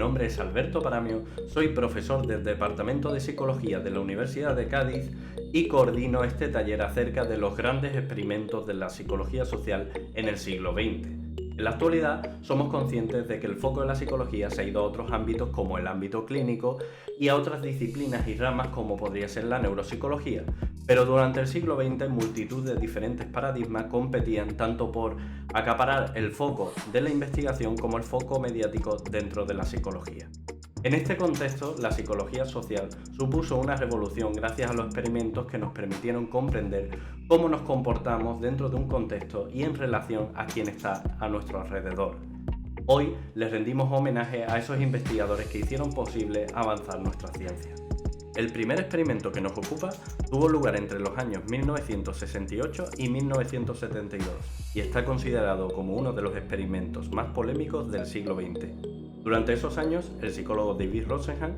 nombre es Alberto Paramio, soy profesor del Departamento de Psicología de la Universidad de Cádiz y coordino este taller acerca de los grandes experimentos de la psicología social en el siglo XX. En la actualidad somos conscientes de que el foco de la psicología se ha ido a otros ámbitos como el ámbito clínico y a otras disciplinas y ramas como podría ser la neuropsicología, pero durante el siglo XX multitud de diferentes paradigmas competían tanto por acaparar el foco de la investigación como el foco mediático dentro de la psicología. En este contexto, la psicología social supuso una revolución gracias a los experimentos que nos permitieron comprender cómo nos comportamos dentro de un contexto y en relación a quien está a nuestro alrededor. Hoy les rendimos homenaje a esos investigadores que hicieron posible avanzar nuestra ciencia. El primer experimento que nos ocupa tuvo lugar entre los años 1968 y 1972 y está considerado como uno de los experimentos más polémicos del siglo XX. Durante esos años, el psicólogo David Rosenhan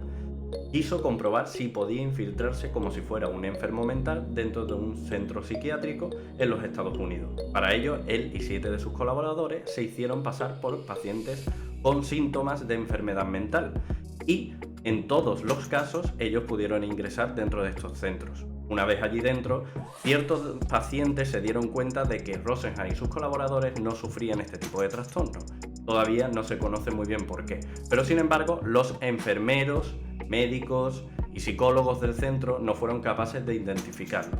quiso comprobar si podía infiltrarse como si fuera un enfermo mental dentro de un centro psiquiátrico en los Estados Unidos. Para ello, él y 7 de sus colaboradores se hicieron pasar por pacientes con síntomas de enfermedad mental y en todos los casos ellos pudieron ingresar dentro de estos centros. Una vez allí dentro, ciertos pacientes se dieron cuenta de que Rosenhan y sus colaboradores no sufrían este tipo de trastornos. Todavía no se conoce muy bien por qué, pero sin embargo los enfermeros, médicos y psicólogos del centro no fueron capaces de identificarlo.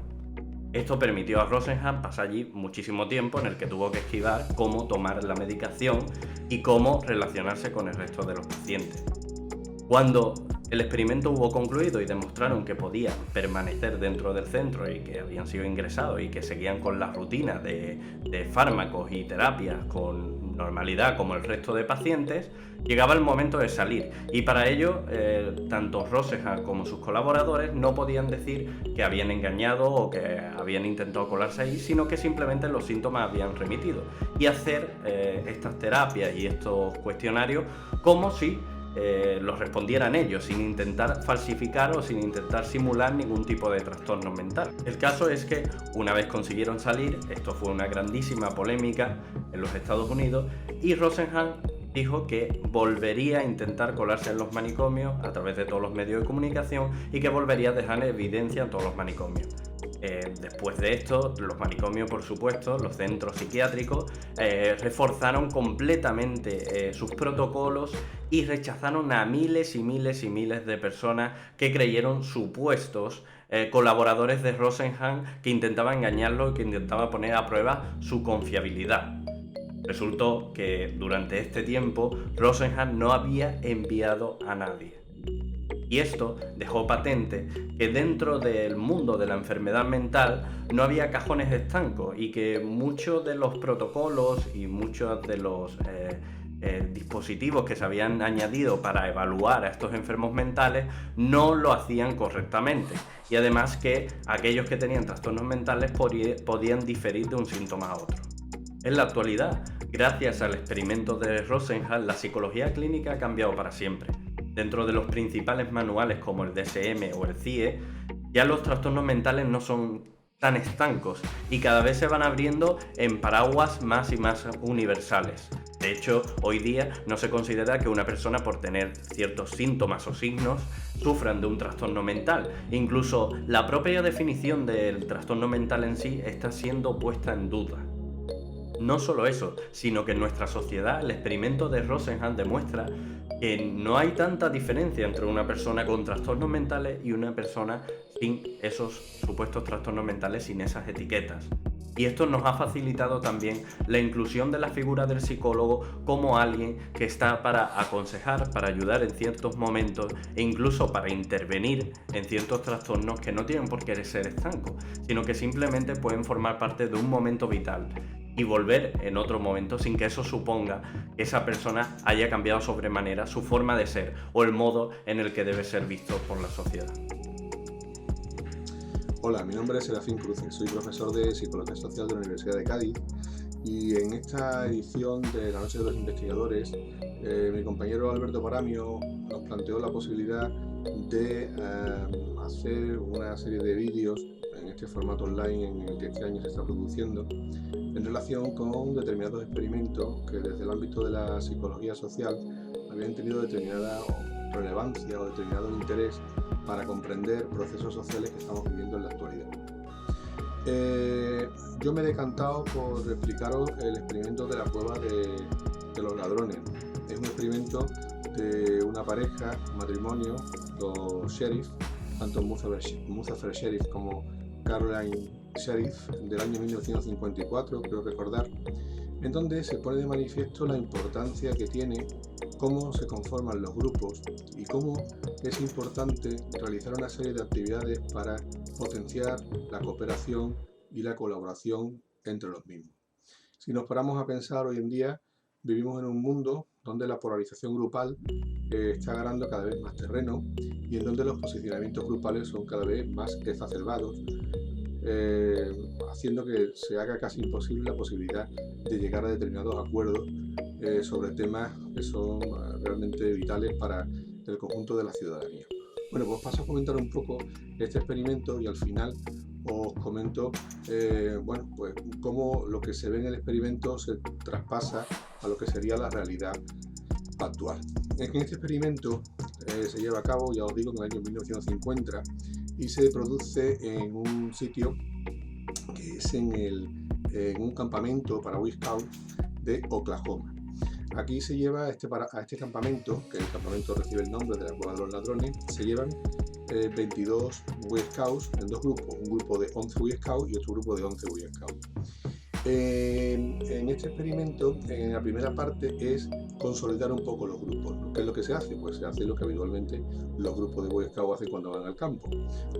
Esto permitió a Rosenhan pasar allí muchísimo tiempo en el que tuvo que esquivar cómo tomar la medicación y cómo relacionarse con el resto de los pacientes. Cuando el experimento hubo concluido y demostraron que podían permanecer dentro del centro y que habían sido ingresados y que seguían con la rutina de fármacos y terapias con normalidad como el resto de pacientes, llegaba el momento de salir y para ello tanto Rosenhan como sus colaboradores no podían decir que habían engañado o que habían intentado colarse ahí, sino que simplemente los síntomas habían remitido y hacer estas terapias y estos cuestionarios como si los respondieran ellos, sin intentar falsificar o sin intentar simular ningún tipo de trastorno mental. El caso es que una vez consiguieron salir, esto fue una grandísima polémica en los Estados Unidos y Rosenhan dijo que volvería a intentar colarse en los manicomios a través de todos los medios de comunicación y que volvería a dejar evidencia en todos los manicomios. Después de esto, los manicomios, por supuesto, los centros psiquiátricos, reforzaron completamente sus protocolos y rechazaron a miles y miles y miles de personas que creyeron supuestos colaboradores de Rosenhan que intentaban engañarlo y que intentaban poner a prueba su confiabilidad. Resultó que durante este tiempo Rosenhan no había enviado a nadie. Y esto dejó patente que dentro del mundo de la enfermedad mental no había cajones estancos y que muchos de los protocolos y muchos de los dispositivos que se habían añadido para evaluar a estos enfermos mentales no lo hacían correctamente. Y además que aquellos que tenían trastornos mentales podían diferir de un síntoma a otro. En la actualidad, gracias al experimento de Rosenhan, la psicología clínica ha cambiado para siempre. Dentro de los principales manuales como el DSM o el CIE, ya los trastornos mentales no son tan estancos y cada vez se van abriendo en paraguas más y más universales. De hecho, hoy día no se considera que una persona por tener ciertos síntomas o signos sufran de un trastorno mental. Incluso la propia definición del trastorno mental en sí está siendo puesta en duda. No solo eso, sino que en nuestra sociedad el experimento de Rosenhan demuestra que no hay tanta diferencia entre una persona con trastornos mentales y una persona sin esos supuestos trastornos mentales, sin esas etiquetas. Y esto nos ha facilitado también la inclusión de la figura del psicólogo como alguien que está para aconsejar, para ayudar en ciertos momentos e incluso para intervenir en ciertos trastornos que no tienen por qué ser estancos, sino que simplemente pueden formar parte de un momento vital y volver en otro momento sin que eso suponga que esa persona haya cambiado sobremanera su forma de ser o el modo en el que debe ser visto por la sociedad. Hola, mi nombre es Serafín Cruces, soy profesor de Psicología Social de la Universidad de Cádiz y en esta edición de la Noche de los Investigadores mi compañero Alberto Paramio nos planteó la posibilidad de hacer una serie de vídeos en este formato online en el que este año se está produciendo en relación con determinados experimentos que desde el ámbito de la psicología social habían tenido determinada relevancia o determinado interés para comprender procesos sociales que estamos viviendo en la actualidad. Yo me he decantado por explicaros el experimento de la cueva de los ladrones. Es un experimento de una pareja, un matrimonio, los Sheriff, tanto Muzaffer Sheriff como Caroline Sheriff, del año 1954, creo recordar, en donde se pone de manifiesto la importancia que tiene cómo se conforman los grupos y cómo es importante realizar una serie de actividades para potenciar la cooperación y la colaboración entre los mismos. Si nos paramos a pensar, hoy en día vivimos en un mundo donde la polarización grupal está ganando cada vez más terreno y en donde los posicionamientos grupales son cada vez más exacerbados, haciendo que se haga casi imposible la posibilidad de llegar a determinados acuerdos sobre temas que son realmente vitales para el conjunto de la ciudadanía. Bueno, pues paso a comentar un poco este experimento y al final os comento bueno, pues cómo lo que se ve en el experimento se traspasa a lo que sería la realidad actual. En este experimento se lleva a cabo, ya os digo, en el año 1950 y se produce en un sitio que es en un campamento para Boy Scouts de Oklahoma. Aquí se lleva a este campamento, que el campamento recibe el nombre de la Cueva de los Ladrones, se llevan 22 Boy Scouts en dos grupos, un grupo de 11 Boy Scouts y otro grupo de 11 Boy Scouts. En este experimento, en la primera parte, es consolidar un poco los grupos, ¿no? ¿Qué es lo que se hace? Pues se hace lo que habitualmente los grupos de Boy Scouts hacen cuando van al campo.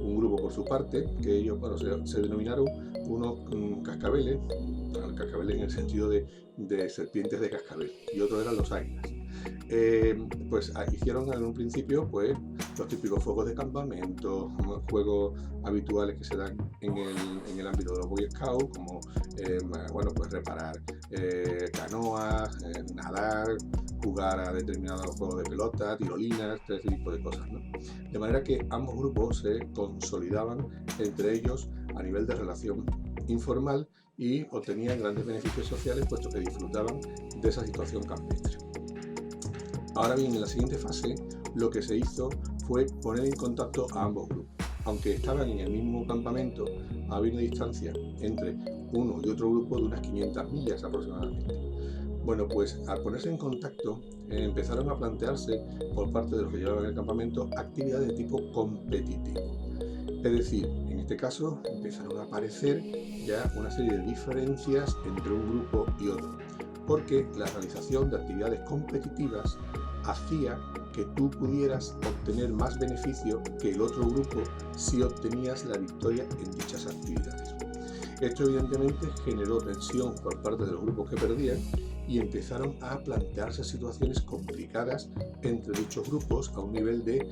Un grupo por su parte, que ellos se denominaron unos cascabeles en el sentido de serpientes de cascabel, y otros eran los águilas. Pues hicieron en un principio pues los típicos fuegos de campamento, juegos habituales que se dan en el ámbito de los Boy Scouts, como bueno, pues reparar canoas, nadar, jugar a determinados juegos de pelota, tirolinas, todo ese tipo de cosas, ¿no? De manera que ambos grupos se consolidaban entre ellos a nivel de relación informal y obtenían grandes beneficios sociales, puesto que disfrutaban de esa situación campestre. Ahora bien, en la siguiente fase, lo que se hizo fue poner en contacto a ambos grupos. Aunque estaban en el mismo campamento, había una distancia entre uno y otro grupo de unas 500 millas aproximadamente. Bueno, pues al ponerse en contacto, empezaron a plantearse por parte de los que llevaban el campamento actividades de tipo competitivo. Es decir, en este caso empezaron a aparecer ya una serie de diferencias entre un grupo y otro, porque la realización de actividades competitivas hacía que tú pudieras obtener más beneficio que el otro grupo si obtenías la victoria en dichas actividades. Esto evidentemente generó tensión por parte de los grupos que perdían y empezaron a plantearse situaciones complicadas entre dichos grupos a un nivel de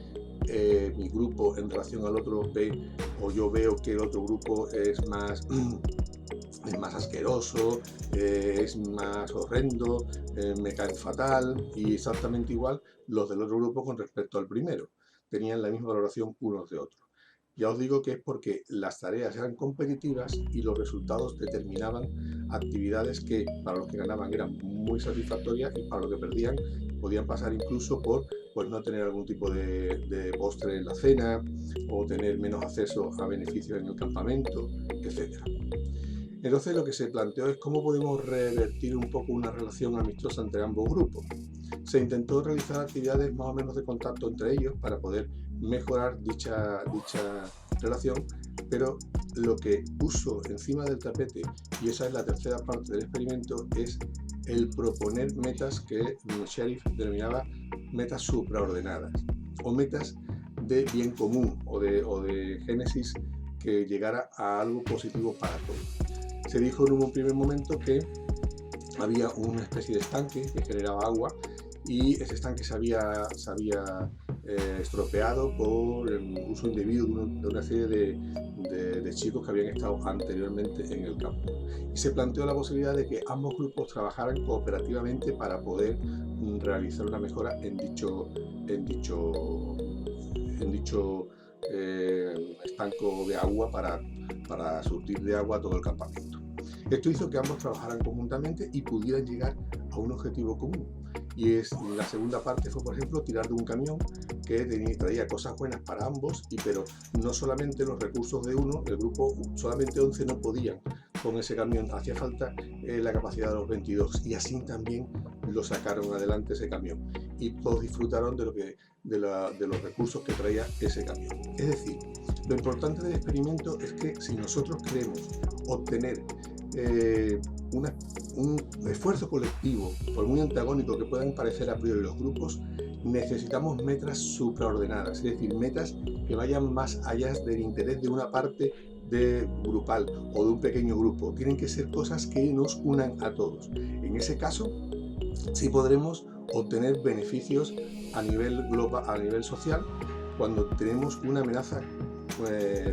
mi grupo en relación al otro ve, o yo veo que el otro grupo es más asqueroso, es más horrendo, me caen fatal, y exactamente igual los del otro grupo con respecto al primero. Tenían la misma valoración unos de otros. Ya os digo que es porque las tareas eran competitivas y los resultados determinaban actividades que para los que ganaban eran muy satisfactorias y para los que perdían podían pasar incluso por pues, no tener algún tipo de postre en la cena o tener menos acceso a beneficios en el campamento, etc. Entonces lo que se planteó es cómo podemos revertir un poco una relación amistosa entre ambos grupos. Se intentó realizar actividades más o menos de contacto entre ellos para poder mejorar dicha relación, pero lo que puso encima del tapete, y esa es la tercera parte del experimento, es el proponer metas que Sheriff denominaba metas supraordenadas o metas de bien común o de génesis que llegara a algo positivo para todos. Se dijo en un primer momento que había una especie de estanque que generaba agua y ese estanque se había estropeado por el uso indebido de una serie de chicos que habían estado anteriormente en el campo. Y se planteó la posibilidad de que ambos grupos trabajaran cooperativamente para poder realizar una mejora en dicho estanco de agua para surtir de agua todo el campamento. Esto hizo que ambos trabajaran conjuntamente y pudieran llegar a un objetivo común, Y la segunda parte fue, por ejemplo, tirar de un camión que traía cosas buenas para ambos, pero no solamente los recursos de uno, el grupo, solamente 11 no podían con ese camión, hacía falta la capacidad de los 22, y así también lo sacaron adelante ese camión, y todos disfrutaron de los recursos que traía ese camión. Es decir, lo importante del experimento es que si nosotros queremos obtener un esfuerzo colectivo, por muy antagónico que puedan parecer a priori los grupos, necesitamos metas supraordenadas, es decir, metas que vayan más allá del interés de una parte grupal o de un pequeño grupo. Tienen que ser cosas que nos unan a todos. En ese caso, sí podremos obtener beneficios a nivel global, a nivel social, cuando tenemos una amenaza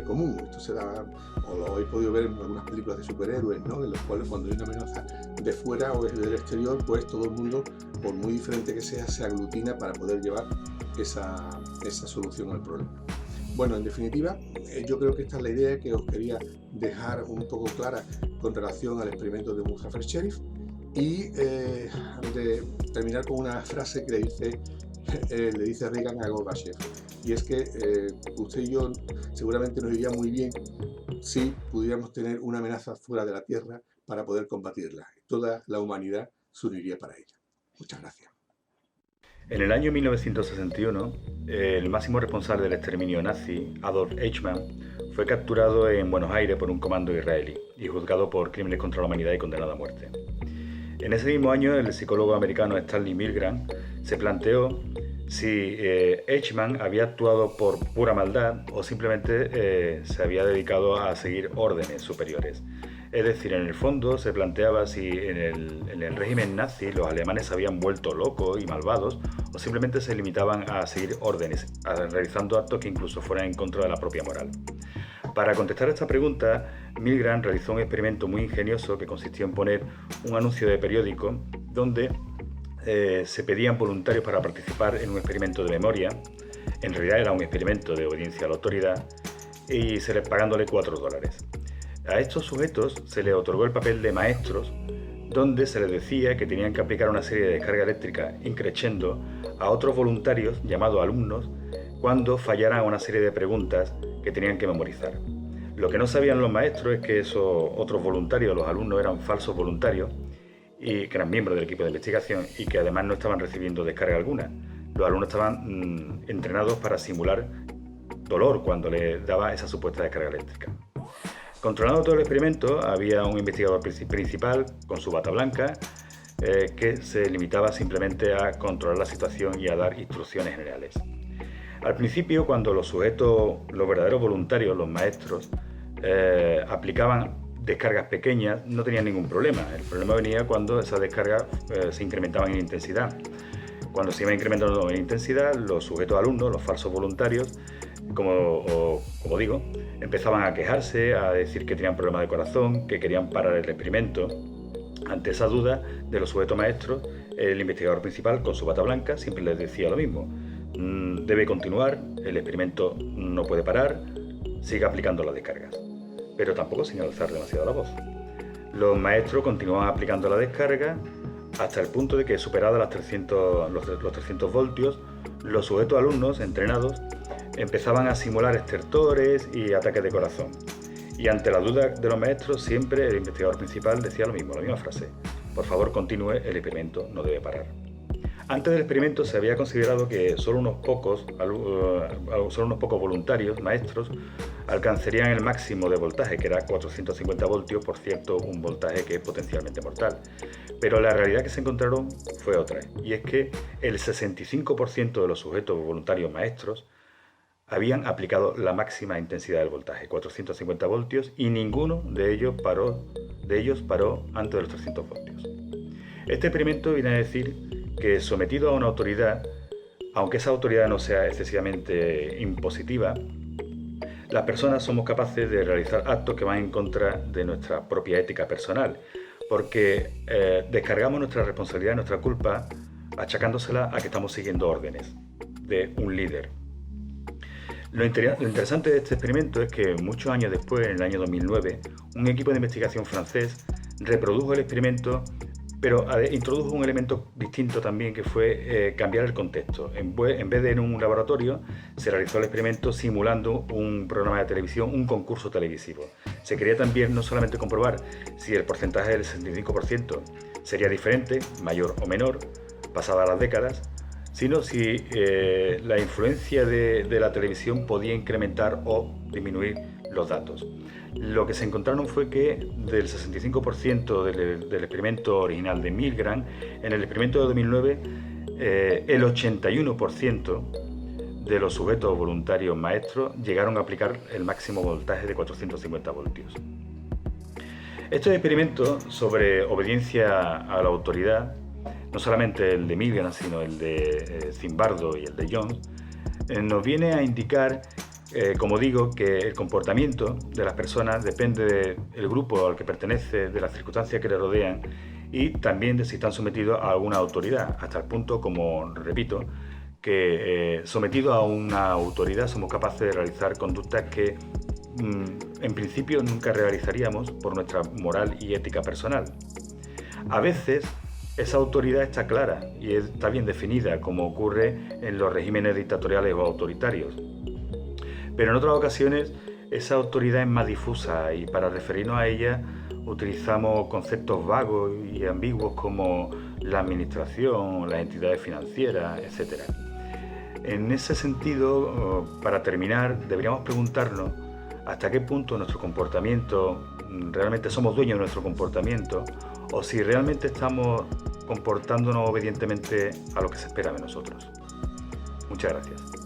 común. Esto se da, o lo habéis podido ver en algunas películas de superhéroes, ¿no? En los cuales cuando hay una amenaza de fuera o del exterior, pues todo el mundo, por muy diferente que sea, se aglutina para poder llevar esa solución al problema. Bueno, en definitiva, yo creo que esta es la idea que os quería dejar un poco clara con relación al experimento de Muzafer Sherif, y de terminar con una frase que le dice Reagan a Gorbachev, y es que usted y yo seguramente nos iría muy bien si pudiéramos tener una amenaza fuera de la Tierra para poder combatirla. Toda la humanidad se uniría para ella. Muchas gracias. En el año 1961, el máximo responsable del exterminio nazi, Adolf Eichmann, fue capturado en Buenos Aires por un comando israelí y juzgado por crímenes contra la humanidad y condenado a muerte. En ese mismo año, el psicólogo americano Stanley Milgram se planteó si Eichmann había actuado por pura maldad o simplemente se había dedicado a seguir órdenes superiores. Es decir, en el fondo se planteaba si en el régimen nazi los alemanes se habían vuelto locos y malvados o simplemente se limitaban a seguir órdenes, realizando actos que incluso fueran en contra de la propia moral. Para contestar a esta pregunta, Milgram realizó un experimento muy ingenioso que consistió en poner un anuncio de periódico donde se pedían voluntarios para participar en un experimento de memoria. En realidad era un experimento de obediencia a la autoridad, y pagándole $4. A estos sujetos se les otorgó el papel de maestros, donde se les decía que tenían que aplicar una serie de descarga eléctrica increciendo a otros voluntarios llamados alumnos cuando fallaran una serie de preguntas que tenían que memorizar. Lo que no sabían los maestros es que esos otros voluntarios, los alumnos, eran falsos voluntarios y que eran miembros del equipo de investigación y que además no estaban recibiendo descarga alguna. Los alumnos estaban entrenados para simular dolor cuando les daba esa supuesta descarga eléctrica. Controlando todo el experimento había un investigador principal con su bata blanca que se limitaba simplemente a controlar la situación y a dar instrucciones generales. Al principio, cuando los sujetos, los verdaderos voluntarios, los maestros, aplicaban descargas pequeñas, no tenían ningún problema. El problema venía cuando esas descargas se incrementaban en intensidad. Cuando se iba incrementando en intensidad, los sujetos alumnos, los falsos voluntarios, como digo, empezaban a quejarse, a decir que tenían problemas de corazón, que querían parar el experimento. Ante esa duda de los sujetos maestros, el investigador principal, con su bata blanca, siempre les decía lo mismo: debe continuar, el experimento no puede parar, siga aplicando las descargas, pero tampoco sin alzar demasiado la voz. Los maestros continuaban aplicando la descarga hasta el punto de que, superadas los 300 voltios, los sujetos alumnos entrenados empezaban a simular estertores y ataques de corazón. Y ante la duda de los maestros, siempre el investigador principal decía lo mismo, la misma frase: por favor, continúe, el experimento no debe parar. Antes del experimento se había considerado que solo unos pocos voluntarios, maestros, alcanzarían el máximo de voltaje, que era 450 voltios, por cierto, un voltaje que es potencialmente mortal. Pero la realidad que se encontraron fue otra, y es que el 65% de los sujetos voluntarios maestros habían aplicado la máxima intensidad del voltaje, 450 voltios, y ninguno de ellos paró antes de los 300 voltios. Este experimento viene a decir que, sometido a una autoridad, aunque esa autoridad no sea excesivamente impositiva, las personas somos capaces de realizar actos que van en contra de nuestra propia ética personal, porque descargamos nuestra responsabilidad, nuestra culpa, achacándosela a que estamos siguiendo órdenes de un líder. Lo interesante de este experimento es que muchos años después, en el año 2009, un equipo de investigación francés reprodujo el experimento Pero introdujo un elemento distinto también, que fue cambiar el contexto. En vez de en un laboratorio, se realizó el experimento simulando un programa de televisión, un concurso televisivo. Se quería también no solamente comprobar si el porcentaje del 65% sería diferente, mayor o menor, pasadas las décadas, sino si la influencia de la televisión podía incrementar o disminuir los datos. Lo que se encontraron fue que del 65% del experimento original de Milgram, en el experimento de 2009, el 81% de los sujetos voluntarios maestros llegaron a aplicar el máximo voltaje de 450 voltios. Estos experimentos sobre obediencia a la autoridad, no solamente el de Milgram, sino el de Zimbardo y el de Jones, nos viene a indicar, como digo, que el comportamiento de las personas depende del grupo al que pertenece, de las circunstancias que le rodean y también de si están sometidos a alguna autoridad, hasta el punto, como repito, que sometidos a una autoridad somos capaces de realizar conductas que en principio nunca realizaríamos por nuestra moral y ética personal. A veces esa autoridad está clara y está bien definida, como ocurre en los regímenes dictatoriales o autoritarios. Pero en otras ocasiones esa autoridad es más difusa y para referirnos a ella utilizamos conceptos vagos y ambiguos como la administración, las entidades financieras, etc. En ese sentido, para terminar, deberíamos preguntarnos hasta qué punto nuestro comportamiento, realmente somos dueños de nuestro comportamiento o si realmente estamos comportándonos obedientemente a lo que se espera de nosotros. Muchas gracias.